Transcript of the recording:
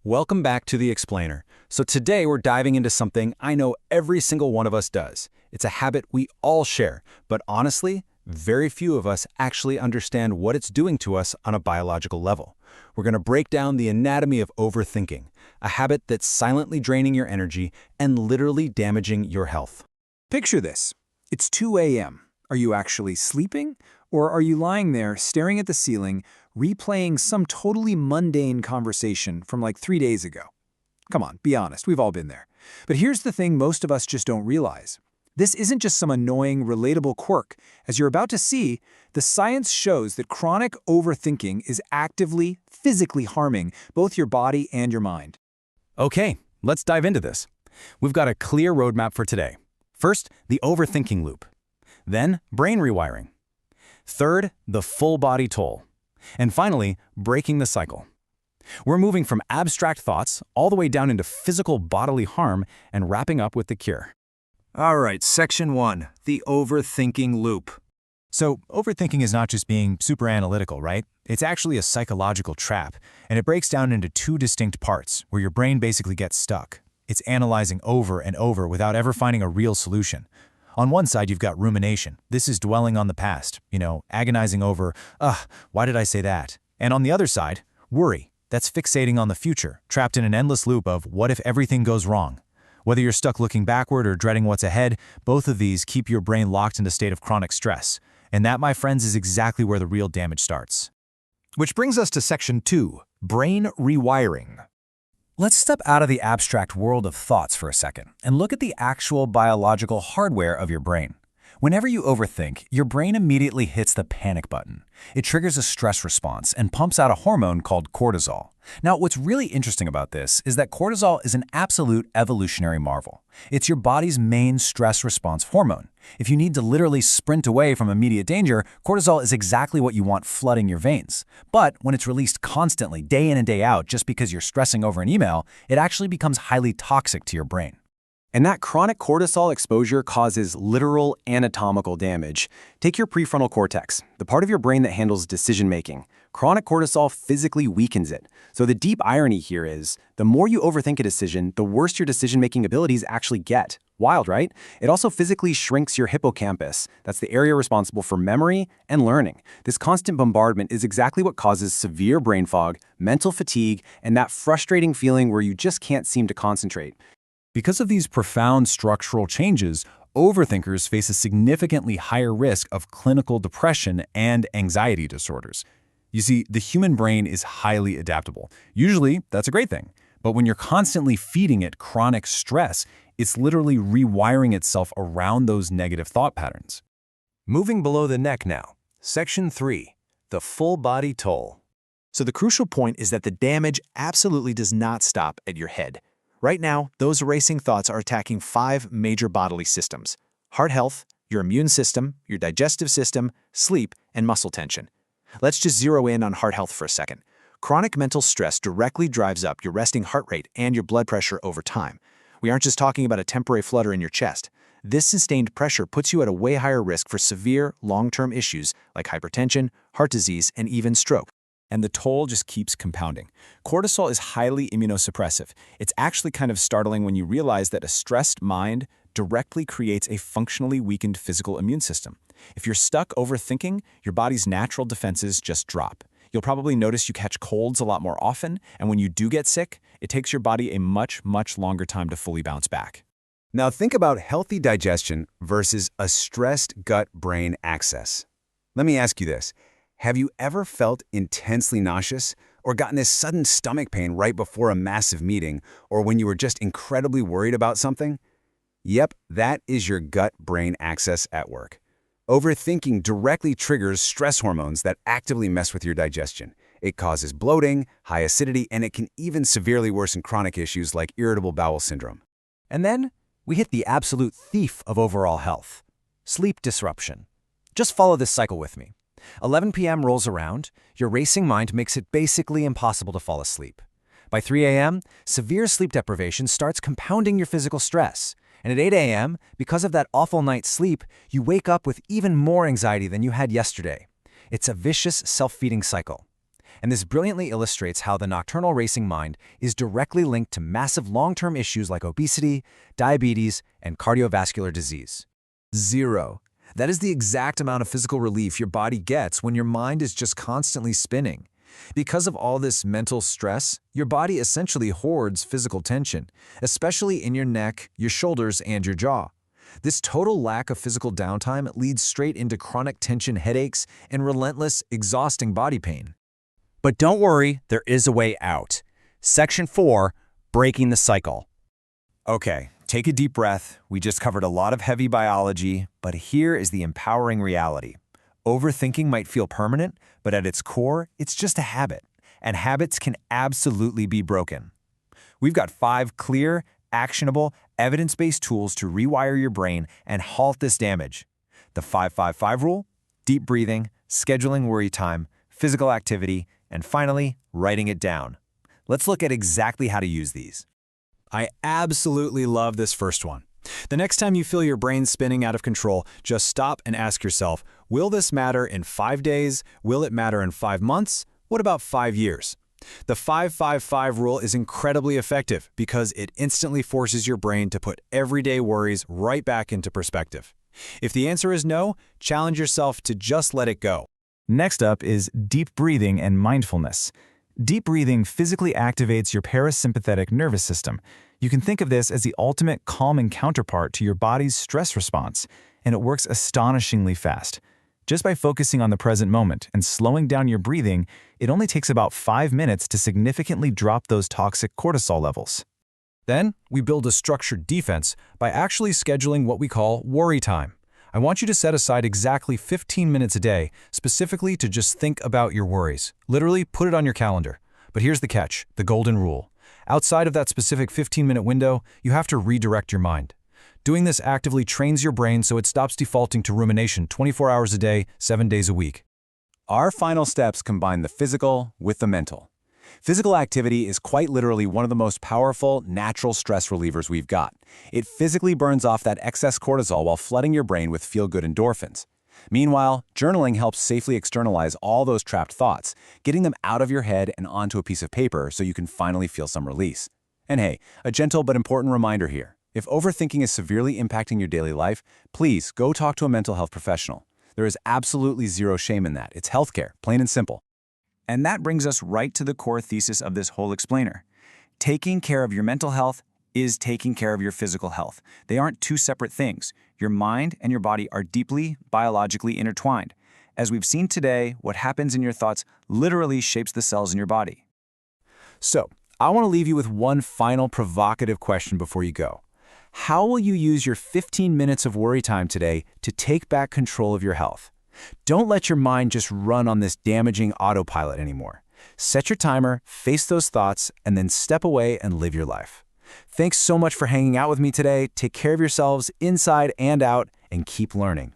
Welcome back to The Explainer. So today we're diving into something I know every single one of us does. It's a habit we all share, but honestly, very few of us actually understand what it's doing to us on a biological level. We're going to break down the anatomy of overthinking, a habit that's silently draining your energy and literally damaging your health. Picture this. It's 2 a.m. Are you actually sleeping? Or are you lying there staring at the ceiling, replaying some totally mundane conversation from like 3 days ago? Come on, be honest, we've all been there. But here's the thing most of us just don't realize. This isn't just some annoying, relatable quirk. As you're about to see, the science shows that chronic overthinking is actively, physically harming both your body and your mind. Okay, let's dive into this. We've got a clear roadmap for today. First, the overthinking loop. Then, brain rewiring. Third, the full body toll. And finally, breaking the cycle. We're moving from abstract thoughts all the way down into physical bodily harm and wrapping up with the cure. All right, section 1, the overthinking loop. So, overthinking is not just being super analytical, right? It's actually a psychological trap, and it breaks down into two distinct parts where your brain basically gets stuck. It's analyzing over and over without ever finding a real solution. On one side, you've got rumination. This is dwelling on the past, agonizing over, why did I say that? And on the other side, worry. That's fixating on the future, trapped in an endless loop of what if everything goes wrong? Whether you're stuck looking backward or dreading what's ahead, both of these keep your brain locked in a state of chronic stress. And that, my friends, is exactly where the real damage starts. Which brings us to section 2, brain rewiring. Let's step out of the abstract world of thoughts for a second and look at the actual biological hardware of your brain. Whenever you overthink, your brain immediately hits the panic button. It triggers a stress response and pumps out a hormone called cortisol. Now, what's really interesting about this is that cortisol is an absolute evolutionary marvel. It's your body's main stress response hormone. If you need to literally sprint away from immediate danger, cortisol is exactly what you want flooding your veins. But when it's released constantly, day in and day out, just because you're stressing over an email, it actually becomes highly toxic to your brain. And that chronic cortisol exposure causes literal anatomical damage. Take your prefrontal cortex, the part of your brain that handles decision-making. Chronic cortisol physically weakens it. So the deep irony here is, the more you overthink a decision, the worse your decision-making abilities actually get. Wild, right? It also physically shrinks your hippocampus. That's the area responsible for memory and learning. This constant bombardment is exactly what causes severe brain fog, mental fatigue, and that frustrating feeling where you just can't seem to concentrate. Because of these profound structural changes, overthinkers face a significantly higher risk of clinical depression and anxiety disorders. You see, the human brain is highly adaptable. Usually, that's a great thing. But when you're constantly feeding it chronic stress, it's literally rewiring itself around those negative thought patterns. Moving below the neck now, section 3, the full body toll. So the crucial point is that the damage absolutely does not stop at your head. Right now, those racing thoughts are attacking 5 major bodily systems: heart health, your immune system, your digestive system, sleep, and muscle tension. Let's just zero in on heart health for a second. Chronic mental stress directly drives up your resting heart rate and your blood pressure over time. We aren't just talking about a temporary flutter in your chest. This sustained pressure puts you at a way higher risk for severe, long-term issues like hypertension, heart disease, and even stroke. And the toll just keeps compounding. Cortisol is highly immunosuppressive. It's actually kind of startling when you realize that a stressed mind directly creates a functionally weakened physical immune system. If you're stuck overthinking, your body's natural defenses just drop. You'll probably notice you catch colds a lot more often, and when you do get sick, it takes your body a much, much longer time to fully bounce back. Now think about healthy digestion versus a stressed gut-brain axis. Let me ask you this. Have you ever felt intensely nauseous or gotten this sudden stomach pain right before a massive meeting or when you were just incredibly worried about something? Yep, that is your gut-brain axis at work. Overthinking directly triggers stress hormones that actively mess with your digestion. It causes bloating, high acidity, and it can even severely worsen chronic issues like irritable bowel syndrome. And then we hit the absolute thief of overall health: sleep disruption. Just follow this cycle with me. 11 p.m. rolls around, your racing mind makes it basically impossible to fall asleep. By 3 a.m., severe sleep deprivation starts compounding your physical stress. And at 8 a.m., because of that awful night's sleep, you wake up with even more anxiety than you had yesterday. It's a vicious, self-feeding cycle. And this brilliantly illustrates how the nocturnal racing mind is directly linked to massive long-term issues like obesity, diabetes, and cardiovascular disease. 0. That is the exact amount of physical relief your body gets when your mind is just constantly spinning. Because of all this mental stress, your body essentially hoards physical tension, especially in your neck, your shoulders, and your jaw. This total lack of physical downtime leads straight into chronic tension headaches and relentless, exhausting body pain. But don't worry, there is a way out. Section 4, Breaking the Cycle. Okay, take a deep breath. We just covered a lot of heavy biology, but here is the empowering reality. Overthinking might feel permanent, but at its core, it's just a habit, and habits can absolutely be broken. We've got 5 clear, actionable, evidence-based tools to rewire your brain and halt this damage. The 5-5-5 rule, deep breathing, scheduling worry time, physical activity, and finally, writing it down. Let's look at exactly how to use these. I absolutely love this first one. The next time you feel your brain spinning out of control, just stop and ask yourself, will this matter in 5 days? Will it matter in 5 months? What about 5 years? The 5-5-5 rule is incredibly effective because it instantly forces your brain to put everyday worries right back into perspective. If the answer is no, challenge yourself to just let it go. Next up is deep breathing and mindfulness. Deep breathing physically activates your parasympathetic nervous system. You can think of this as the ultimate calming counterpart to your body's stress response, and it works astonishingly fast. Just by focusing on the present moment and slowing down your breathing, it only takes about 5 minutes to significantly drop those toxic cortisol levels. Then, we build a structured defense by actually scheduling what we call worry time. I want you to set aside exactly 15 minutes a day, specifically to just think about your worries. Literally, put it on your calendar. But here's the catch, the golden rule. Outside of that specific 15-minute window, you have to redirect your mind. Doing this actively trains your brain so it stops defaulting to rumination 24 hours a day, 7 days a week. Our final steps combine the physical with the mental. Physical activity is quite literally one of the most powerful, natural stress relievers we've got. It physically burns off that excess cortisol while flooding your brain with feel-good endorphins. Meanwhile, journaling helps safely externalize all those trapped thoughts, getting them out of your head and onto a piece of paper so you can finally feel some release. And hey, a gentle but important reminder here. If overthinking is severely impacting your daily life, please go talk to a mental health professional. There is absolutely zero shame in that. It's healthcare, plain and simple. And that brings us right to the core thesis of this whole explainer. Taking care of your mental health is taking care of your physical health. They aren't two separate things. Your mind and your body are deeply biologically intertwined. As we've seen today, what happens in your thoughts literally shapes the cells in your body. So, I want to leave you with one final provocative question before you go. How will you use your 15 minutes of worry time today to take back control of your health? Don't let your mind just run on this damaging autopilot anymore. Set your timer, face those thoughts, and then step away and live your life. Thanks so much for hanging out with me today. Take care of yourselves inside and out, and keep learning.